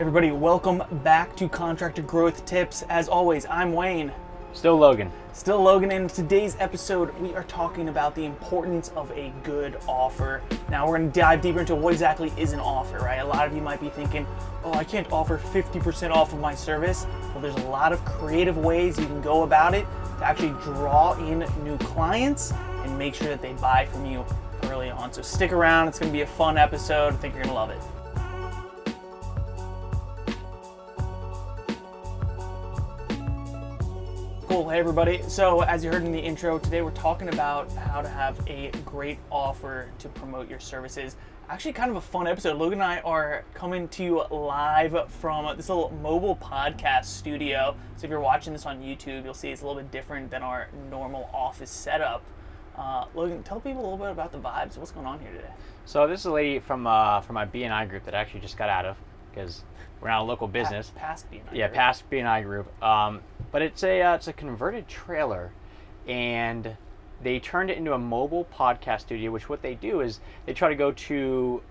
Everybody, welcome back to Contractor Growth Tips. As always, I'm Wayne. Still Logan. Still Logan, and in today's episode, we are talking about the importance of a good offer. Now, we're going to dive deeper into what exactly is an offer, right? A lot of you might be thinking, oh, I can't offer 50% off of my service. Well, there's a lot of creative ways you can go about it to actually draw in new clients and make sure that they buy from you early on. So stick around. It's going to be a fun episode. I think you're going to love it. Cool. Hey everybody. So as you heard in the intro, today we're talking about how to have a great offer to promote your services. Actually kind of a fun episode. Logan and I are coming to you live from this little mobile podcast studio. So if you're watching this on YouTube, you'll see it's a little bit different than our normal office setup. Logan, tell people a little bit about the vibes. What's going on here today? So this is a lady from my B&I group that I actually just got out of because we're not a local business. Past B&I Yeah, group. past B&I group. But it's a converted trailer, and they turned it into a mobile podcast studio. Which what they do is they try to go to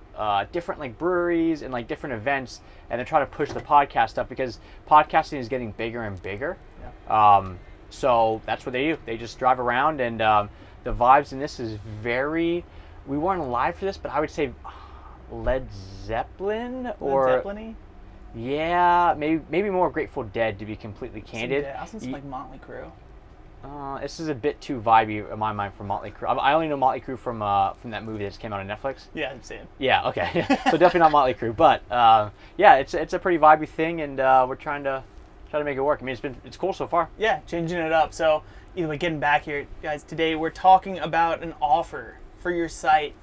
different like breweries and like different events, and they try to push the podcast stuff because podcasting is getting bigger and bigger. Yeah. So that's what they do. They just drive around, and the vibes in this is very. We weren't live for this, but I would say Led Zeppelin or. Led Zeppelin-y? Yeah, maybe more Grateful Dead, to be completely candid. I was thinking like Motley Crue. This is a bit too vibey in my mind for Motley Crue. I only know Motley Crue from that movie that just came out on Netflix. Yeah, I'm saying. Yeah, okay. So definitely not Motley Crue, but yeah, it's a pretty vibey thing, and we're trying to make it work. I mean, it's cool so far. Yeah, changing it up. So anyway, getting back here, guys. Today we're talking about an offer for your site.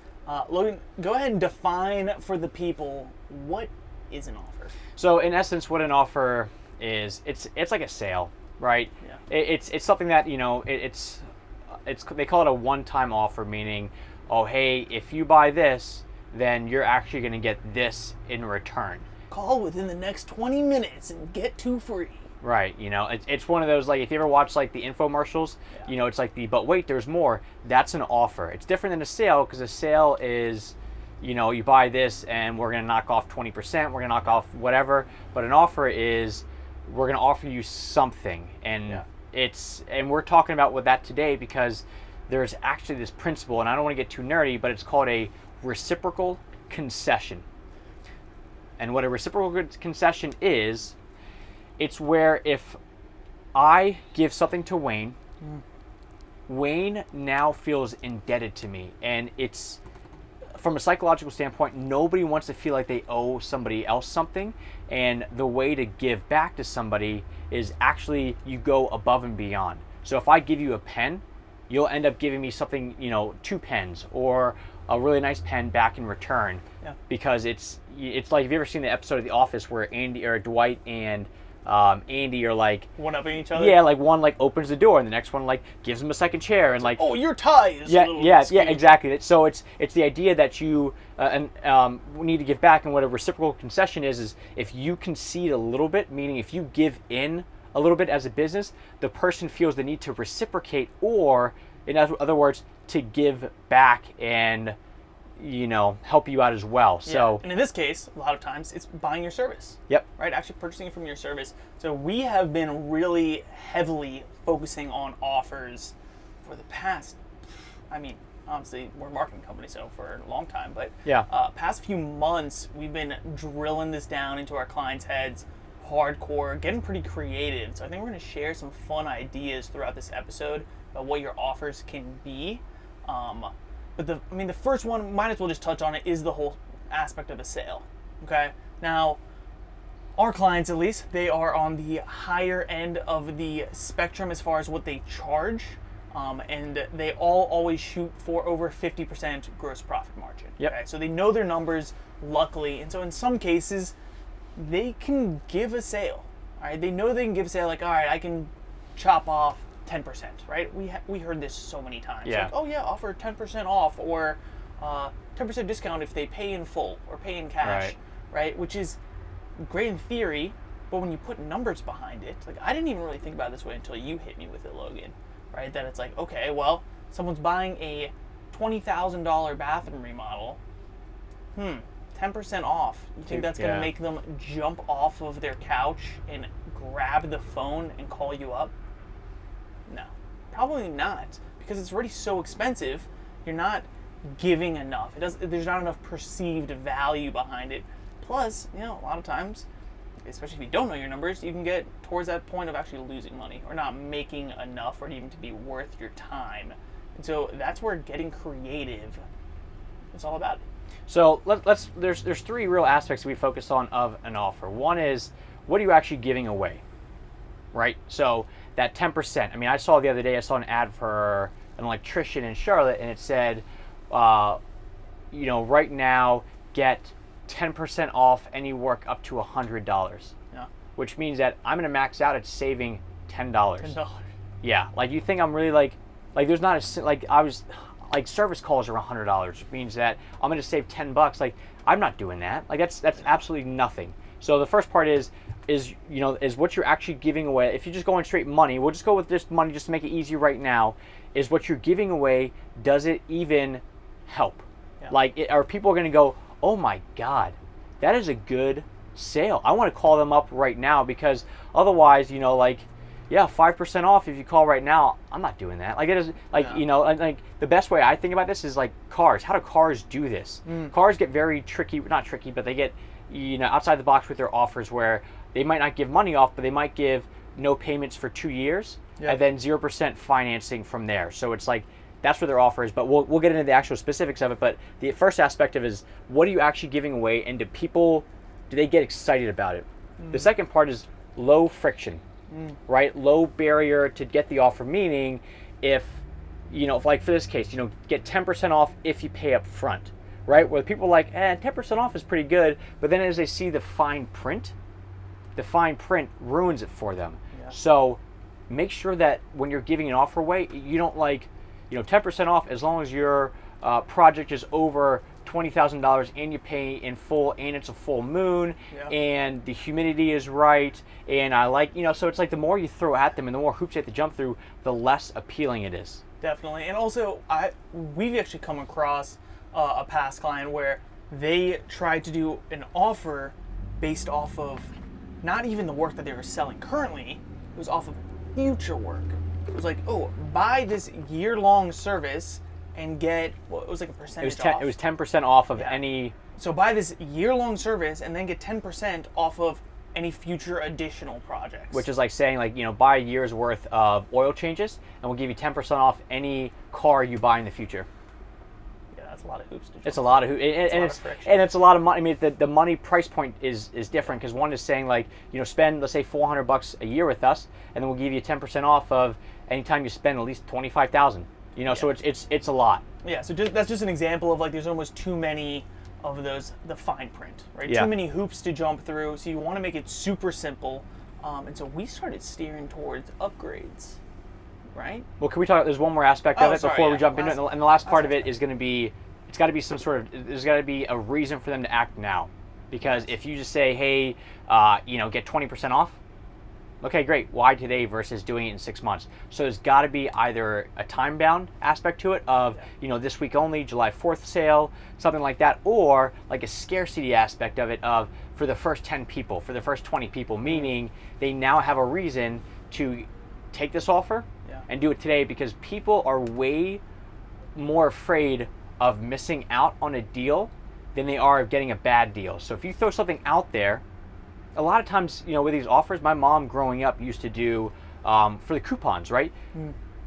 Logan, go ahead and define for the people what is an offer. So in essence, what an offer is, it's like a sale, right? Yeah. It's something that it's they call it a one-time offer, meaning, oh hey, if you buy this, then you're actually going to get this in return. Call within the next 20 minutes and get 2 free. Right, it's one of those, like, if you ever watch like the infomercials, yeah. It's like but wait, there's more. That's an offer. It's different than a sale, because a sale is, you buy this and we're going to knock off 20%, we're going to knock off whatever. But an offer is, we're going to offer you something. And and we're talking about with that today because there's actually this principle, and I don't want to get too nerdy, but it's called a reciprocal concession. And what a reciprocal concession is, it's where if I give something to Wayne, Wayne now feels indebted to me. And it's, from a psychological standpoint, nobody wants to feel like they owe somebody else something. And the way to give back to somebody is actually you go above and beyond. So if I give you a pen, you'll end up giving me something, 2 pens or a really nice pen back in return. Yeah. Because it's like, have you ever seen the episode of The Office where Andy or Dwight and Andy are like one-upping each other? Yeah, like one like opens the door and the next one like gives him a second chair and like, oh, your tie is yeah, exactly. So it's the idea that you need to give back, and what a reciprocal concession is if you concede a little bit, meaning if you give in a little bit as a business, the person feels the need to reciprocate, or in other words, to give back and help you out as well. Yeah. So, and in this case, a lot of times it's buying your service. Yep. Right? Actually purchasing it from your service. So we have been really heavily focusing on offers for the past, honestly, we're a marketing company, so for a long time, but past few months, we've been drilling this down into our clients' heads hardcore, getting pretty creative. So I think we're going to share some fun ideas throughout this episode about what your offers can be. But the first one, might as well just touch on it, is the whole aspect of a sale. Okay? Now, our clients, at least, they are on the higher end of the spectrum as far as what they charge. And they all always shoot for over 50% gross profit margin. Yep. Okay? So they know their numbers, luckily. And so in some cases, they can give a sale. All right? They know they can give a sale, like, all right, I can chop off 10%, right? We heard this so many times. Yeah. Like, oh yeah, offer 10% off or 10% discount if they pay in full or pay in cash, right? Which is great in theory, but when you put numbers behind it, like, I didn't even really think about it this way until you hit me with it, Logan, right? That it's like, okay, well, someone's buying a $20,000 bathroom remodel. 10% off. You think that's going to make them jump off of their couch and grab the phone and call you up? No, probably not, because it's already so expensive. You're not giving enough. There's not enough perceived value behind it. Plus, a lot of times, especially if you don't know your numbers, you can get towards that point of actually losing money or not making enough for it even to be worth your time. And so that's where getting creative is all about. So there's three real aspects we focus on of an offer. One is, what are you actually giving away, right? So that 10%. I mean, I saw the other day, I saw an ad for an electrician in Charlotte, and it said, right now, get 10% off any work up to $100. Yeah. Which means that I'm going to max out at saving $10. $10. Yeah. Like, you think I'm really like there's not service calls are $100, which means that I'm going to save $10. Like, I'm not doing that. Like, that's absolutely nothing. So the first part is what you're actually giving away. If you're just going straight money, we'll just go with just money just to make it easy right now, is what you're giving away, does it even help? Yeah. Are people going to go, oh my God, that is a good sale. I want to call them up right now, because otherwise, 5% off if you call right now. I'm not doing that. The best way I think about this is like cars. How do cars do this? Cars get very tricky, not tricky, but they get, outside the box with their offers where they might not give money off, but they might give no payments for 2 years and then 0% financing from there. So it's like, that's what their offer is, but we'll get into the actual specifics of it. But the first aspect of it is, what are you actually giving away, and do they get excited about it? The second part is low friction, right? Low barrier to get the offer, meaning if like for this case, get 10% off if you pay up front, right? Where people are like, 10% off is pretty good, but then as they see the fine print ruins it for them. Yeah. So make sure that when you're giving an offer away, you don't 10% off as long as your project is over $20,000 and you pay in full and it's a full moon and the humidity is right, and so it's like the more you throw at them and the more hoops you have to jump through, the less appealing it is. Definitely. And also, we've actually come across a past client where they tried to do an offer based off of not even the work that they were selling currently. It was off of future work. It was like, buy this year-long service and get, it was like a percentage off. It was 10% off of any... So buy this year-long service and then get 10% off of any future additional projects. Which is like saying, buy a year's worth of oil changes and we'll give you 10% off any car you buy in the future. Yeah, that's a lot of hoops to jump. It's a lot of hoops. And it's a lot of money. I mean, the money price point is different, because one is saying spend, let's say, $400 a year with us, and then we'll give you 10% off of anytime you spend at least $25,000. So it's a lot. Yeah, so that's just an example of there's almost too many of those, the fine print, right? Yeah. Too many hoops to jump through. So you want to make it super simple. And so we started steering towards upgrades, right? Well, can we talk? There's one more aspect of it before we jump into it, and the last part of it is going to be, there's got to be a reason for them to act now, because if you just say, hey, get 20% off. Okay, great. Why today versus doing it in 6 months? So there's got to be either a time-bound aspect to it of, this week only, July 4th sale, something like that, or like a scarcity aspect of it of, for the first 10 people, for the first 20 people, meaning they now have a reason to take this offer and do it today, because people are way more afraid of missing out on a deal than they are of getting a bad deal. So if you throw something out there, a lot of times, with these offers, my mom growing up used to do for the coupons, right?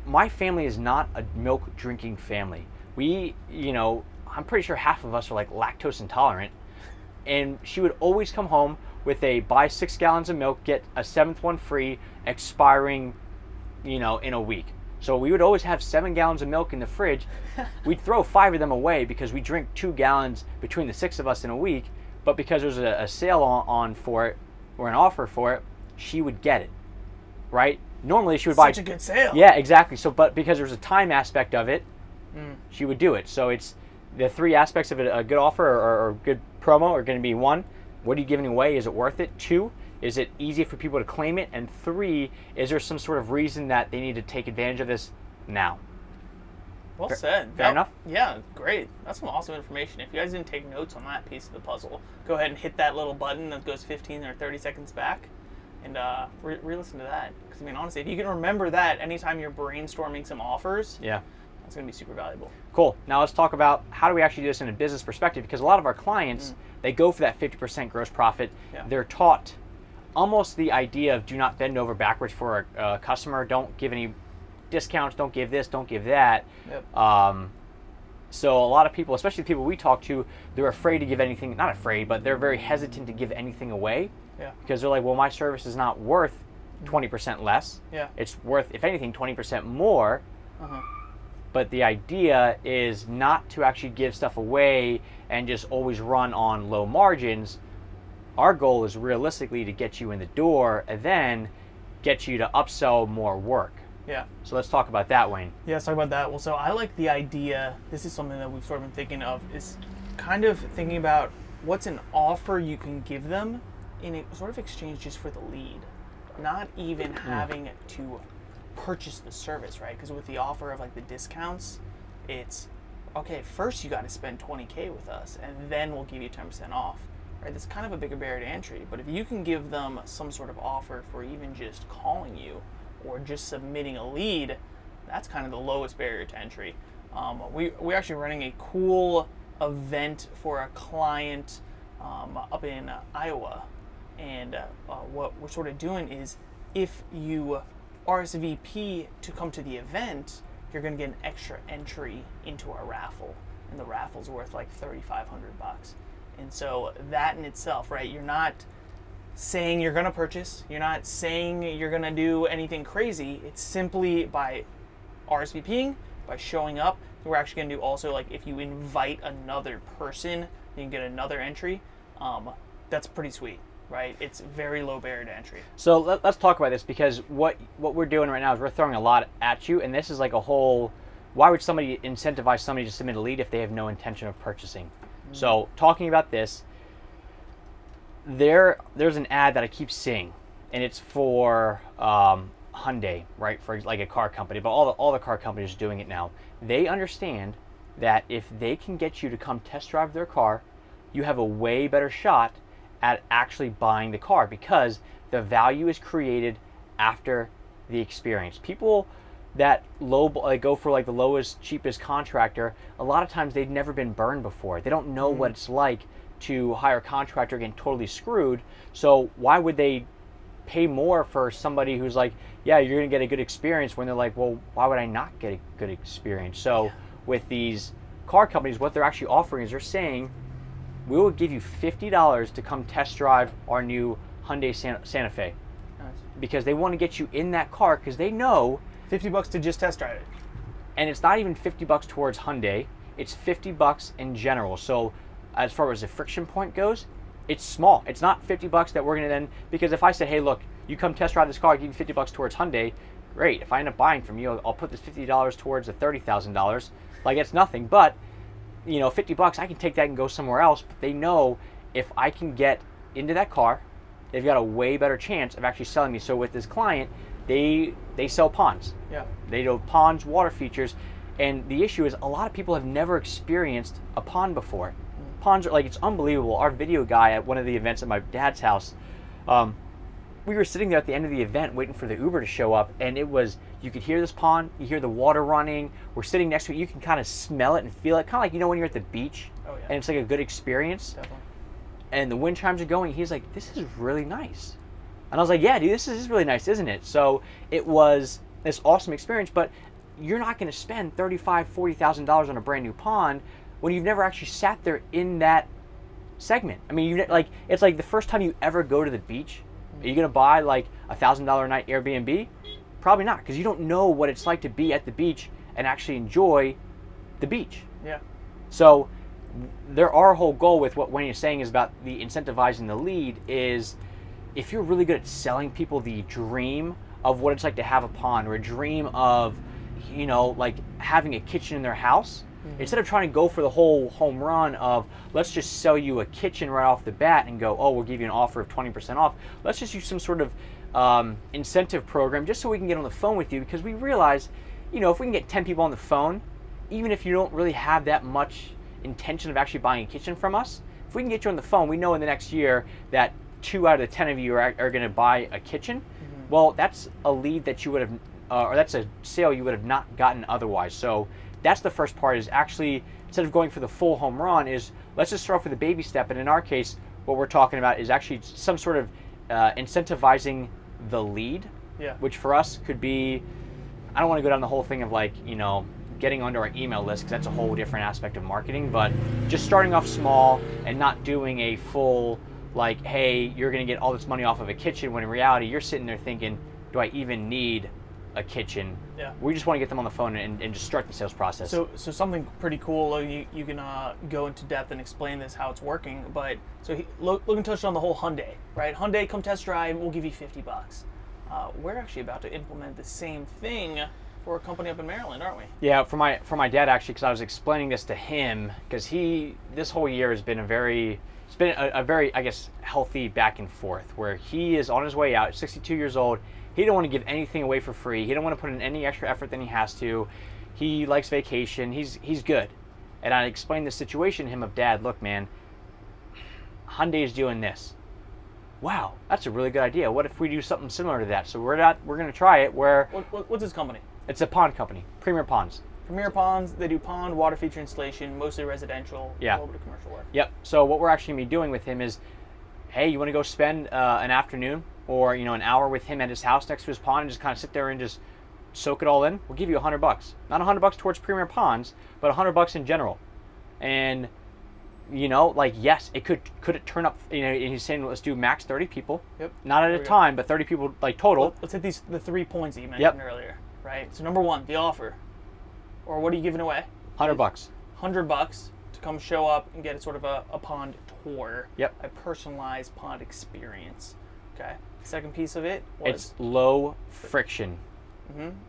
My family is not a milk drinking family. We, I'm pretty sure half of us are lactose intolerant. And she would always come home with a buy 6 gallons of milk, get a 7th one free, expiring, in a week. So we would always have 7 gallons of milk in the fridge. We'd throw 5 of them away because we drink 2 gallons between the 6 of us in a week. But because there's a sale on for it, or an offer for it, she would get it, right? Normally she would buy... Such a good sale. Yeah, exactly. So, but because there's a time aspect of it, she would do it. So it's the 3 aspects of it: a good offer or good promo are going to be 1, what are you giving away? Is it worth it? 2, is it easy for people to claim it? And 3, is there some sort of reason that they need to take advantage of this now? Well said. Fair enough? Yeah, great. That's some awesome information. If you guys didn't take notes on that piece of the puzzle, go ahead and hit that little button that goes 15 or 30 seconds back and re-listen to that. Because, I mean, honestly, if you can remember that anytime you're brainstorming some offers, that's going to be super valuable. Cool. Now let's talk about how do we actually do this in a business perspective, because a lot of our clients, they go for that 50% gross profit. Yeah. They're taught almost the idea of do not bend over backwards for a customer. Don't give any discounts. Don't give this. Don't give that. Yep. So a lot of people, especially the people we talk to, they're afraid to give anything, not afraid, but they're very hesitant to give anything away. Yeah. Because they're like, well, my service is not worth 20% less. Yeah. It's worth, if anything, 20% more. Uh-huh. But the idea is not to actually give stuff away and just always run on low margins. Our goal is realistically to get you in the door and then get you to upsell more work. Yeah. So let's talk about that, Wayne. Yeah, let's talk about that. Well, so I like the idea, this is something that we've sort of been thinking of, is kind of thinking about what's an offer you can give them in a sort of exchange just for the lead. Not even having to purchase the service, right? Because with the offer of like the discounts, it's, okay, first you got to spend $20K with us and then we'll give you 10% off, right? That's kind of a bigger barrier to entry. But if you can give them some sort of offer for even just calling you or just submitting a lead, that's kind of the lowest barrier to entry. We're actually running a cool event for a client up in Iowa. And what we're sort of doing is if you RSVP to come to the event, you're going to get an extra entry into our raffle. And the raffle's worth like $3,500. And so that in itself, right, you're not saying you're going to purchase. You're not saying you're going to do anything crazy. It's simply by RSVPing, by showing up. We're actually going to do also, like, if you invite another person, you can get another entry. That's pretty sweet, right? It's very low barrier to entry. So let's talk about this, because what we're doing right now is we're throwing a lot at you, and this is like a whole, why would somebody incentivize somebody to submit a lead if they have no intention of purchasing? So talking about this, there's an ad that I keep seeing, and it's for Hyundai, right? For like a car company, but all the car companies are doing it now. They understand that if they can get you to come test drive their car, you have a way better shot at actually buying the car, because the value is created after the experience. People that go for like the lowest, cheapest contractor, a lot of times they've never been burned before. They don't know what it's like to hire a contractor getting totally screwed. So why would they pay more for somebody who's like, yeah, you're gonna get a good experience, when they're like, well, why would I not get a good experience? So with these car companies, what they're actually offering is they're saying, we will give you $50 to come test drive our new Hyundai Santa Fe. Nice. Because they want to get you in that car, because they know $50 to just test drive it. And it's not even $50 towards Hyundai, it's $50 in general. So as far as the friction point goes, it's small. It's not $50 that we're going to then, because if I said, hey, look, you come test drive this car, I'll give you $50 towards Hyundai, great. If I end up buying from you, I'll put this $50 towards the $30,000. Like, it's nothing, but you know, $50, I can take that and go somewhere else. But they know if I can get into that car, they've got a way better chance of actually selling me. So with this client, they sell ponds. Yeah. They do ponds, water features, and the issue is a lot of people have never experienced a pond before. Ponds are like, it's unbelievable. Our video guy at one of the events at my dad's house, we were sitting there at the end of the event waiting for the Uber to show up, and it was, you could hear this pond, you hear the water running, we're sitting next to it, you can kind of smell it and feel it, kind of like, you know, when you're at the beach, and it's like a good experience. Definitely. And the wind chimes are going, he's like, this is really nice. And I was like, yeah, dude, this is really nice, isn't it? So it was this awesome experience, but you're not going to spend $35,000, $40,000 on a brand new pond when you've never actually sat there in that segment. I mean, it's like the first time you ever go to the beach. Are you going to buy like $1,000 a night Airbnb? Probably not, because you don't know what it's like to be at the beach and actually enjoy the beach. Yeah. So our whole goal with what Wayne is saying is about the incentivizing the lead is, if you're really good at selling people the dream of what it's like to have a pond, or a dream of, you know, like having a kitchen in their house, instead of trying to go for the whole home run of, let's just sell you a kitchen right off the bat and go, oh, we'll give you an offer of 20% off. Let's just use some sort of incentive program just so we can get on the phone with you, because we realize, you know, if we can get 10 people on the phone, even if you don't really have that much intention of actually buying a kitchen from us, if we can get you on the phone, we know in the next year that 2 out of the 10 of you are going to buy a kitchen. Well, that's a lead that you would have, or that's a sale you would have not gotten otherwise. So that's the first part, is actually, instead of going for the full home run, is let's just start off with a baby step. And in our case, what we're talking about is actually some sort of incentivizing the lead, which for us could be, I don't want to go down the whole thing of like, getting onto our email list, because that's a whole different aspect of marketing, but just starting off small and not doing a full, like, hey, you're going to get all this money off of a kitchen, when in reality, you're sitting there thinking, do I even need a kitchen? We just want to get them on the phone and just start the sales process. So something pretty cool, you can go into depth and explain this, how it's working, but so Logan touched on the whole Hyundai, right? Hyundai, come test drive, we'll give you $50. We're actually about to implement the same thing for a company up in Maryland, aren't we? Yeah, for my dad, actually, because I was explaining this to him, because this whole year has been a very, I guess, healthy back and forth, where he is on his way out, 62 years old. He don't want to give anything away for free. He don't want to put in any extra effort than he has to. He likes vacation. He's good. And I explained the situation to him of, Dad, look, man, Hyundai is doing this. Wow, that's a really good idea. What if we do something similar to that? So we're going to try it. What's his company? It's a pond company, Premier Ponds. Premier Ponds, they do pond water feature installation, mostly residential, a little bit of commercial work. Yep. So what we're actually going to be doing with him is, hey, you want to go spend an afternoon or an hour with him at his house next to his pond and just kind of sit there and just soak it all in? We'll give you $100. Not $100 towards Premier Ponds, but $100 in general. And yes, it could it turn up, and he's saying, let's do max 30 people. Yep. Not at a time, but 30 people like total. Let's hit the 3 points that you mentioned earlier, right? So number one, the offer. Or what are you giving away? $100. $100 to come show up and get sort of a pond tour. Yep. A personalized pond experience. Okay. Second piece of it was... It's low friction.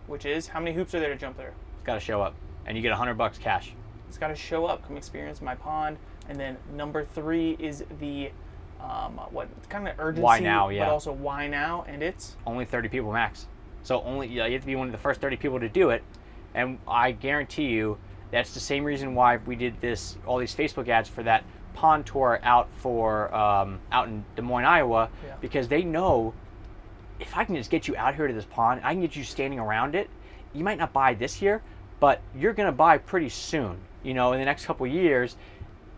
Which is, how many hoops are there to jump through? It's got to show up. And you get $100 cash. It's got to show up, come experience my pond. And then number 3 is the, kind of urgency. Why now, yeah. But also why now, and it's? Only 30 people max. So you have to be one of the first 30 people to do it. And I guarantee you, that's the same reason why we did all these Facebook ads for that pond tour out in Des Moines, Iowa, because they know if I can just get you out here to this pond, I can get you standing around it. You might not buy this year, but you're going to buy pretty soon, in the next couple of years.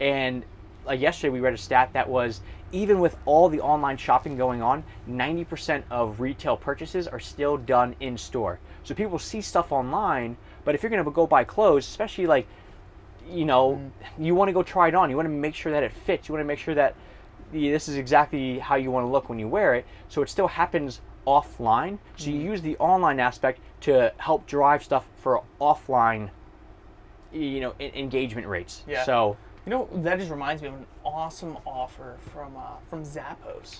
And like yesterday, we read a stat that was, even with all the online shopping going on, 90% of retail purchases are still done in store. So people see stuff online, but if you're going to go buy clothes, especially like, you want to go try it on. You want to make sure that it fits. You want to make sure that this is exactly how you want to look when you wear it. So it still happens offline. So you use the online aspect to help drive stuff for offline, engagement rates. Yeah. So that just reminds me of an awesome offer from Zappos.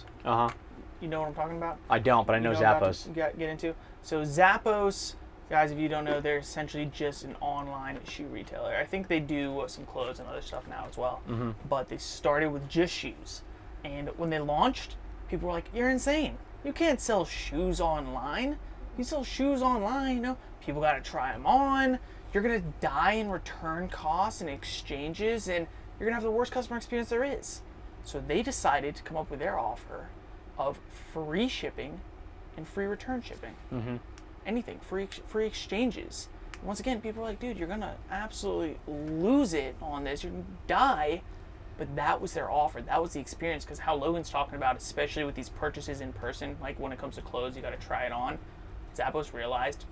You know what I'm talking about? I don't, but I know Zappos. Get into. So Zappos, guys, if you don't know, they're essentially just an online shoe retailer. I think they do some clothes and other stuff now as well. But they started with just shoes. And when they launched, people were like, you're insane. You can't sell shoes online. You sell shoes online, people got to try them on. You're going to die in return costs and exchanges, and you're going to have the worst customer experience there is. So they decided to come up with their offer of free shipping and free return shipping. Anything, free exchanges. And once again, people are like, dude, you're going to absolutely lose it on this. You're going to die. But that was their offer. That was the experience, because how Logan's talking about, especially with these purchases in person, like when it comes to clothes, you got to try it on. Zappos realized,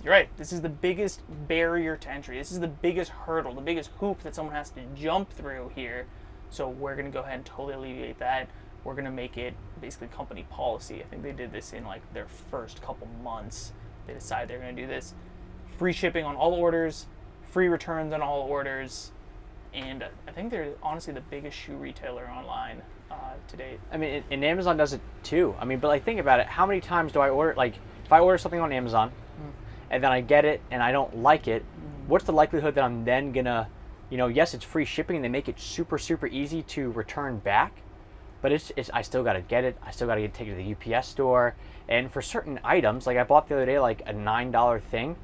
you're right, this is the biggest barrier to entry. This is the biggest hurdle, the biggest hoop that someone has to jump through here. So we're going to go ahead and totally alleviate that. We're going to make it basically company policy. I think they did this in like their first couple months. They decided they're going to do this. Free shipping on all orders, free returns on all orders. And I think they're honestly the biggest shoe retailer online to date. I mean, and Amazon does it too. I mean, but like, think about it. How many times do I order, like, if I order something on Amazon and then I get it and I don't like it, what's the likelihood that I'm then gonna, yes, it's free shipping and they make it super, super easy to return back, but it's I still gotta get it. I still gotta take it to the UPS store. And for certain items, like I bought the other day, like a $9 thing,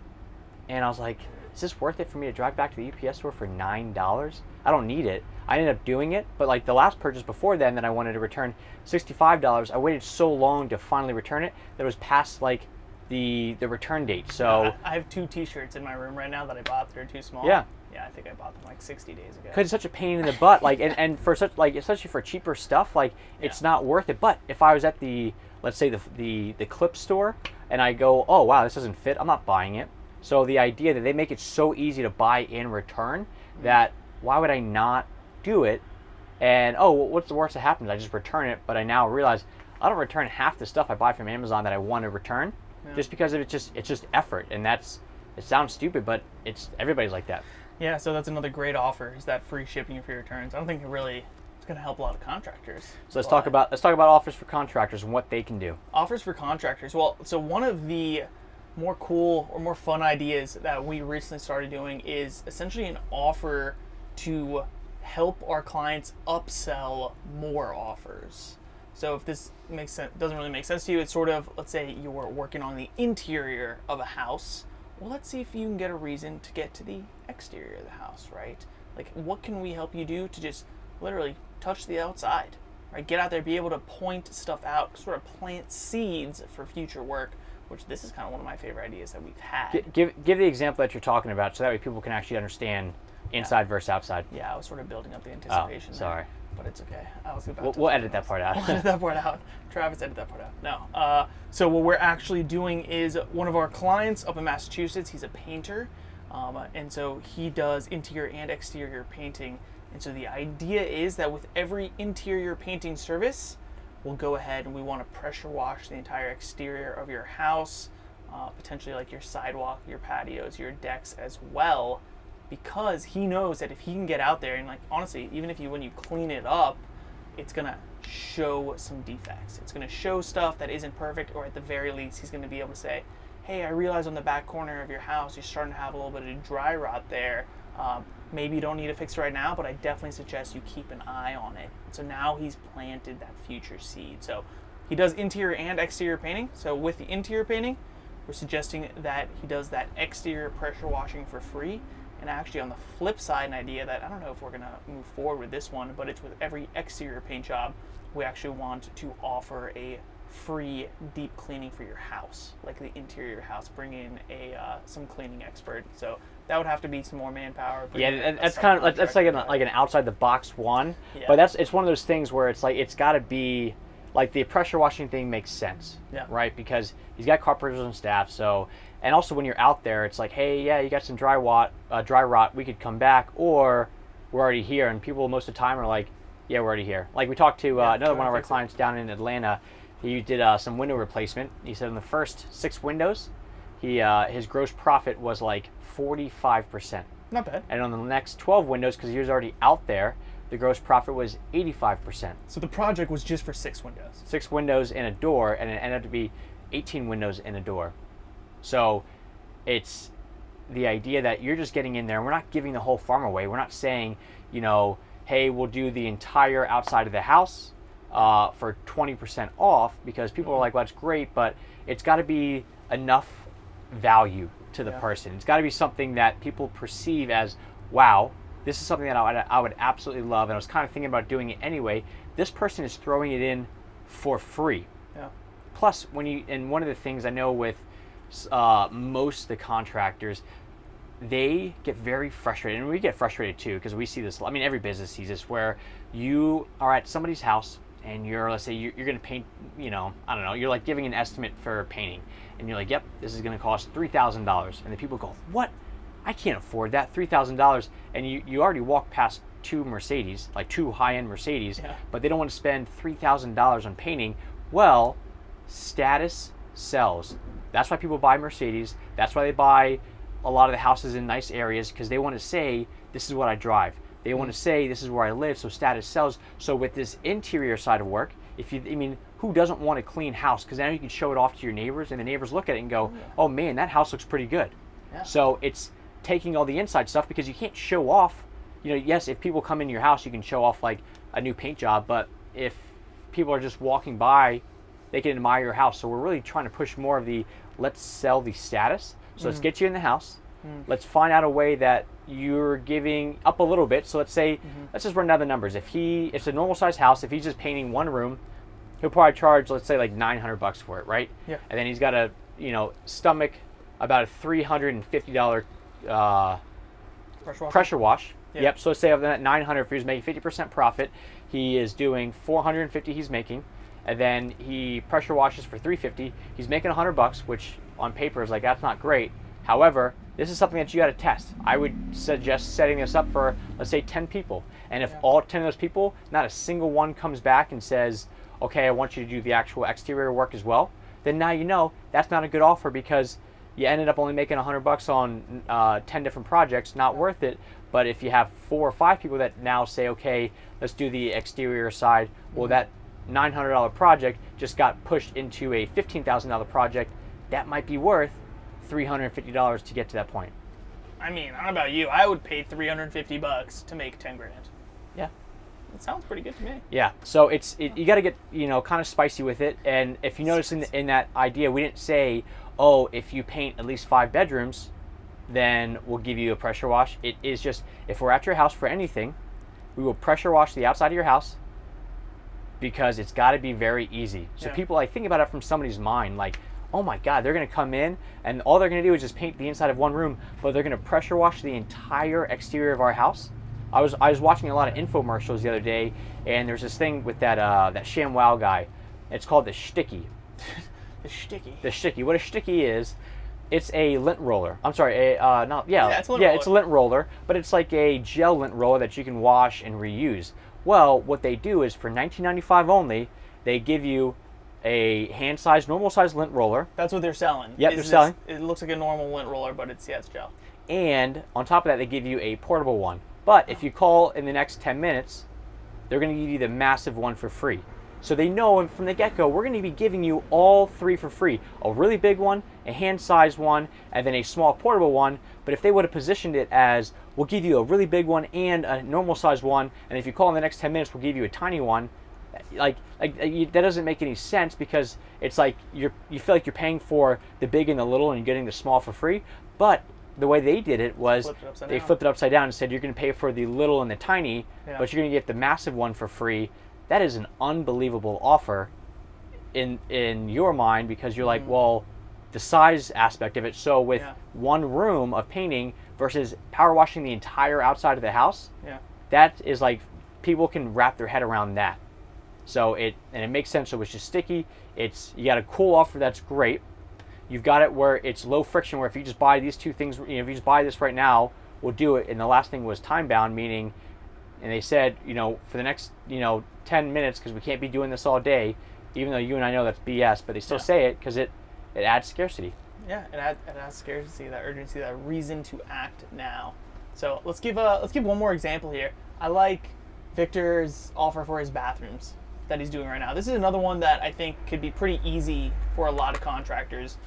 and I was like, is this worth it for me to drive back to the UPS store for $9? I don't need it. I ended up doing it, but like the last purchase before then that I wanted to return $65, I waited so long to finally return it that it was past like the return date. So I have 2 T-shirts in my room right now that I bought that are too small. Yeah. Yeah, I think I bought them like 60 days ago. Because it's such a pain in the butt, like, and for such, like, especially for cheaper stuff, like, it's not worth it. But if I was at the, let's say the clip store, and I go, oh wow, this doesn't fit, I'm not buying it. So the idea that they make it so easy to buy and return, that why would I not do it? And oh, well, what's the worst that happens? I just return it. But I now realize I don't return half the stuff I buy from Amazon that I want to return, just because it's just effort, and it sounds stupid, but everybody's like that. Yeah, so that's another great offer, is that free shipping and free returns. I don't think it's going to help a lot of contractors. So let's talk about offers for contractors and what they can do. Offers for contractors. Well, so one of the more cool or more fun ideas that we recently started doing is essentially an offer to help our clients upsell more offers. So if this doesn't really make sense to you, it's sort of, let's say you're working on the interior of a house. Well, let's see if you can get a reason to get to the exterior of the house, right? Like, what can we help you do to just literally touch the outside, right? Get out there, be able to point stuff out, sort of plant seeds for future work, which this is kind of one of my favorite ideas that we've had. Give the example that you're talking about, so that way people can actually understand inside versus outside. Yeah, I was sort of building up the anticipation. Oh, sorry. There, but it's okay. I was We'll edit that part out. We'll edit that part out. Travis, edit that part out. No. So what we're actually doing is one of our clients up in Massachusetts, he's a painter. And so he does interior and exterior painting. And so the idea is that with every interior painting service, we'll go ahead and we want to pressure wash the entire exterior of your house, potentially like your sidewalk, your patios, your decks as well, because he knows that if he can get out there and, like, honestly, even if when you clean it up, it's going to show some defects. It's going to show stuff that isn't perfect, or at the very least, he's going to be able to say, hey, I realize on the back corner of your house, you're starting to have a little bit of dry rot there. Maybe you don't need to fix it right now, but I definitely suggest you keep an eye on it. So now he's planted that future seed. So he does interior and exterior painting. So with the interior painting, we're suggesting that he does that exterior pressure washing for free. And actually on the flip side, an idea that I don't know if we're going to move forward with this one, but it's with every exterior paint job, we actually want to offer a free deep cleaning for your house, like the interior of your house. Bring in some cleaning expert. So that would have to be some more manpower. Yeah, that's kind of that's like an outside the box one. Yeah. But it's one of those things where it's like it's got to be like the pressure washing thing makes sense, right? Because he's got carpenters on staff. So, and also when you're out there, it's like, hey, yeah, you got some dry rot. We could come back, or we're already here. And people most of the time are like, yeah, we're already here. Like we talked to another one of our clients down in Atlanta. He did some window replacement. He said in the first 6 windows, his gross profit was like 45%. Not bad. And on the next 12 windows, because he was already out there, the gross profit was 85%. So the project was just for 6 windows. 6 windows and a door, and it ended up to be 18 windows and a door. So it's the idea that you're just getting in there, and we're not giving the whole farm away. We're not saying, hey, we'll do the entire outside of the house for 20% off, because people are like, well, that's great, but it's got to be enough value to the person. It's got to be something that people perceive as, wow, this is something that I would absolutely love, and I was kind of thinking about doing it anyway. This person is throwing it in for free. Yeah. Plus, and one of the things I know with most of the contractors, they get very frustrated, and we get frustrated too, because we see this. I mean, every business sees this, where you are at somebody's house and let's say you're going to paint, I don't know, you're like giving an estimate for painting, and you're like, yep, this is going to cost $3,000, and the people go, what? I can't afford that, $3,000, and you already walk past 2 Mercedes, like 2 high-end Mercedes, but they don't want to spend $3,000 on painting. Well, status sells. That's why people buy Mercedes. That's why they buy a lot of the houses in nice areas, because they want to say, this is what I drive. They want to say, this is where I live, so status sells. So with this interior side of work, who doesn't want a clean house? Because now you can show it off to your neighbors, and the neighbors look at it and go, oh man, that house looks pretty good. Yeah. So it's taking all the inside stuff, because you can't show off, yes, if people come into your house, you can show off like a new paint job, but if people are just walking by, they can admire your house. So we're really trying to push more of the, let's sell the status. So let's get you in the house, Let's find out a way that you're giving up a little bit. So let's say, let's just run down the numbers. If it's a normal size house, if he's just painting one room, he'll probably charge, let's say, like $900 for it, right? Yeah. And then he's got to, stomach about a $350 pressure wash. Yeah. Yep. So let's say of that 900, if he was making 50% profit, he is doing 450. He's making, and then he pressure washes for 350. He's making $100, which on paper is like, that's not great. However, this is something that you got to test. I would suggest setting this up for, let's say, 10 people. And if all 10 of those people, not a single one comes back and says, okay, I want you to do the actual exterior work as well, then now you know that's not a good offer, because you ended up only making $100 on 10 different projects, not worth it. But if you have 4 or 5 people that now say, okay, let's do the exterior side, well, that $900 project just got pushed into a $15,000 project. That might be worth $350 to get to that point. I mean, I don't know about you. I would pay $350 to make 10 grand. Yeah. It sounds pretty good to me. Yeah. So you got to get, kind of spicy with it. And if you notice in that idea, we didn't say, oh, if you paint at least 5 bedrooms, then we'll give you a pressure wash. It is just, if we're at your house for anything, we will pressure wash the outside of your house, because it's got to be very easy. So people, like, think about it from somebody's mind, like, oh my God, they're going to come in and all they're going to do is just paint the inside of one room, but they're going to pressure wash the entire exterior of our house. I was watching a lot of infomercials the other day, and there's this thing with that ShamWow guy. It's called the Sticky. The Sticky. The Sticky. What a Sticky is, it's a lint roller. I'm sorry, it's a lint roller. It's a lint roller, but it's like a gel lint roller that you can wash and reuse. Well, what they do is, for $19.95 only, they give you a hand-sized, normal-sized lint roller. That's what they're selling. Yep, they're selling. It looks like a normal lint roller, but it's gel. And on top of that, they give you a portable one. But if you call in the next 10 minutes, they're going to give you the massive one for free. So they know from the get-go, we're going to be giving you all 3 for free. A really big one, a hand-sized one, and then a small portable one. But if they would have positioned it as, we'll give you a really big one and a normal-sized one, and if you call in the next 10 minutes, we'll give you a tiny one, that doesn't make any sense, because it's like you feel like you're paying for the big and the little and you're getting the small for free. But the way they did it was they flipped it upside down and said, you're going to pay for the little and the tiny, but you're going to get the massive one for free. That is an unbelievable offer in your mind, because you're like, well, the size aspect of it. So with one room of painting versus power washing the entire outside of the house, that is like, people can wrap their head around that. So it makes sense. So it's just sticky. You got a cool offer that's great. You've got it where it's low friction, where if you just buy these 2 things, if you just buy this right now, we'll do it. And the last thing was time bound, meaning, and they said, for the next 10 minutes, because we can't be doing this all day, even though you and I know that's BS, but they still say it because it adds scarcity. Yeah, it adds scarcity, that urgency, that reason to act now. So let's give one more example here. I like Victor's offer for his bathrooms that he's doing right now. This is another one that I think could be pretty easy for a lot of contractors.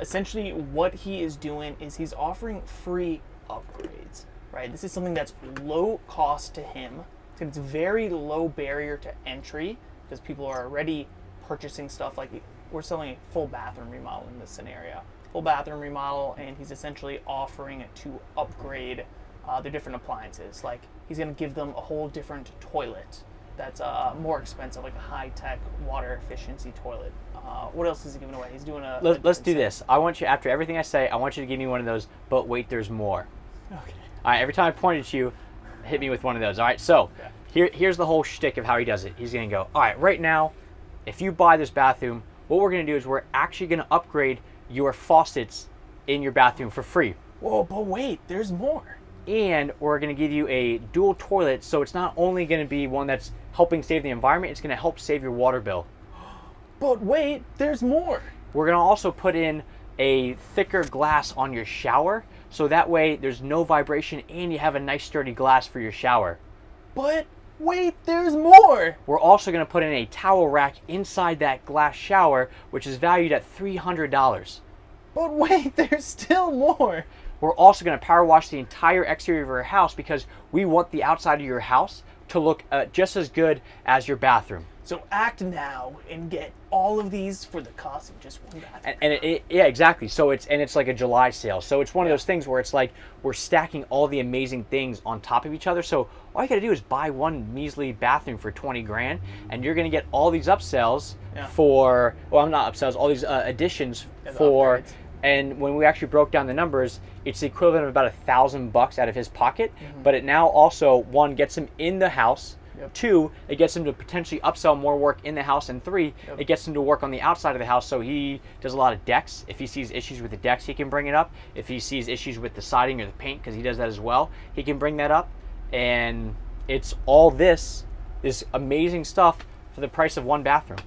Essentially, what he is doing is he's offering free upgrades, right? This is something that's low cost to him. It's very low barrier to entry, because people are already purchasing stuff. Like, we're selling a full bathroom remodel in this scenario. Full bathroom remodel, and he's essentially offering it to upgrade their different appliances. Like, he's going to give them a whole different toilet that's more expensive, like a high-tech water efficiency toilet. What else is he giving away? He's doing Let's do this. I want you, after everything I say, I want you to give me one of those, but wait, there's more. Okay. All right, every time I point at you, hit me with one of those. All right, so here's the whole shtick of how he does it. He's going to go, all right, right now, if you buy this bathroom, what we're going to do is we're actually going to upgrade your faucets in your bathroom for free. Whoa, but wait, there's more. And we're going to give you a dual toilet, so it's not only going to be one that's helping save the environment, it's going to help save your water bill. But wait, there's more. We're going to also put in a thicker glass on your shower, so that way there's no vibration and you have a nice sturdy glass for your shower. But wait, there's more. We're also going to put in a towel rack inside that glass shower, which is valued at $300. But wait, there's still more. We're also going to power wash the entire exterior of your house, because we want the outside of your house to look just as good as your bathroom. So act now and get all of these for the cost of just one bathroom. And yeah, exactly. So it's like a July sale. So it's one of those things where it's like we're stacking all the amazing things on top of each other. So all you got to do is buy one measly bathroom for 20 grand, and you're going to get all these upsells for. Well, I'm not upsells. All these additions for. Upgrades. And when we actually broke down the numbers, it's the equivalent of about $1,000 out of his pocket. But it now also, one, gets him in the house. Two, it gets him to potentially upsell more work in the house. And three, it gets him to work on the outside of the house. So he does a lot of decks. If he sees issues with the decks, he can bring it up. If he sees issues with the siding or the paint, because he does that as well, he can bring that up. And it's all this amazing stuff for the price of one bathroom.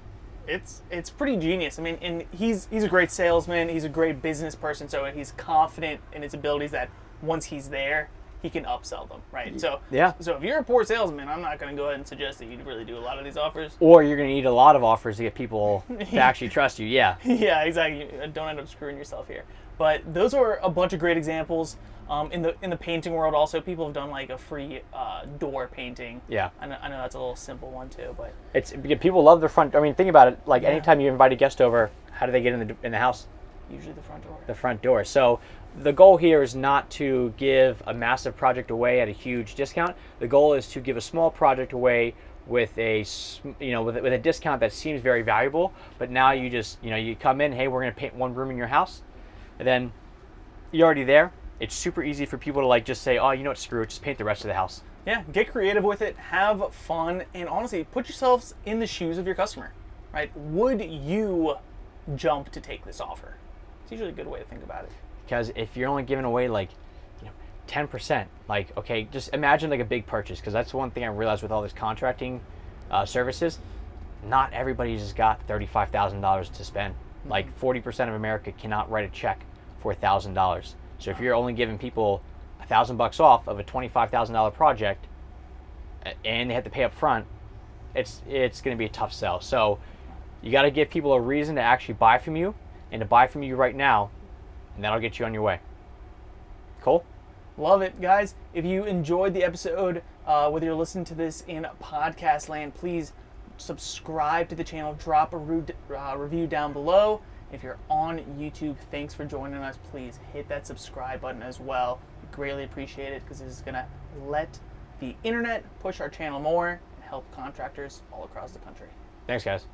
It's pretty genius. I mean, and he's a great salesman. He's a great business person. So he's confident in his abilities that once he's there, he can upsell them, right? So So if you're a poor salesman, I'm not going to go ahead and suggest that you really do a lot of these offers. Or you're going to need a lot of offers to get people to actually trust you. Yeah. Yeah, exactly. Don't end up screwing yourself here. But those are a bunch of great examples. In the painting world, also people have done like a free door painting. Yeah. I know that's a little simple one too, but it's because people love their front. I mean, think about it. Like anytime you invite a guest over, how do they get in the house? usually the front door. The front door. So the goal here is not to give a massive project away at a huge discount. The goal is to give a small project away with a with a discount that seems very valuable. But now you just you come in, hey, we're going to paint one room in your house, and then you're already there. It's super easy for people to like just say, oh, you know what, screw it, just paint the rest of the house. Yeah, get creative with it, have fun, and honestly, put yourselves in the shoes of your customer, right? Would you jump to take this offer? It's usually a good way to think about it. Because if you're only giving away like 10%, like, okay, just imagine like a big purchase, because that's one thing I realized with all this contracting services, not everybody's just got $35,000 to spend. Mm-hmm. Like 40% of America cannot write a check for $1,000. So if you're only giving people $1,000 off of a $25,000 project, and they have to pay up front, it's going to be a tough sell. So you got to give people a reason to actually buy from you, and to buy from you right now, and that'll get you on your way. Cool? Love it, guys. If you enjoyed the episode, whether you're listening to this in podcast land, please subscribe to the channel, drop a review down below. If you're on YouTube, thanks for joining us. Please hit that subscribe button as well. We greatly appreciate it, because this is going to let the internet push our channel more and help contractors all across the country. Thanks, guys.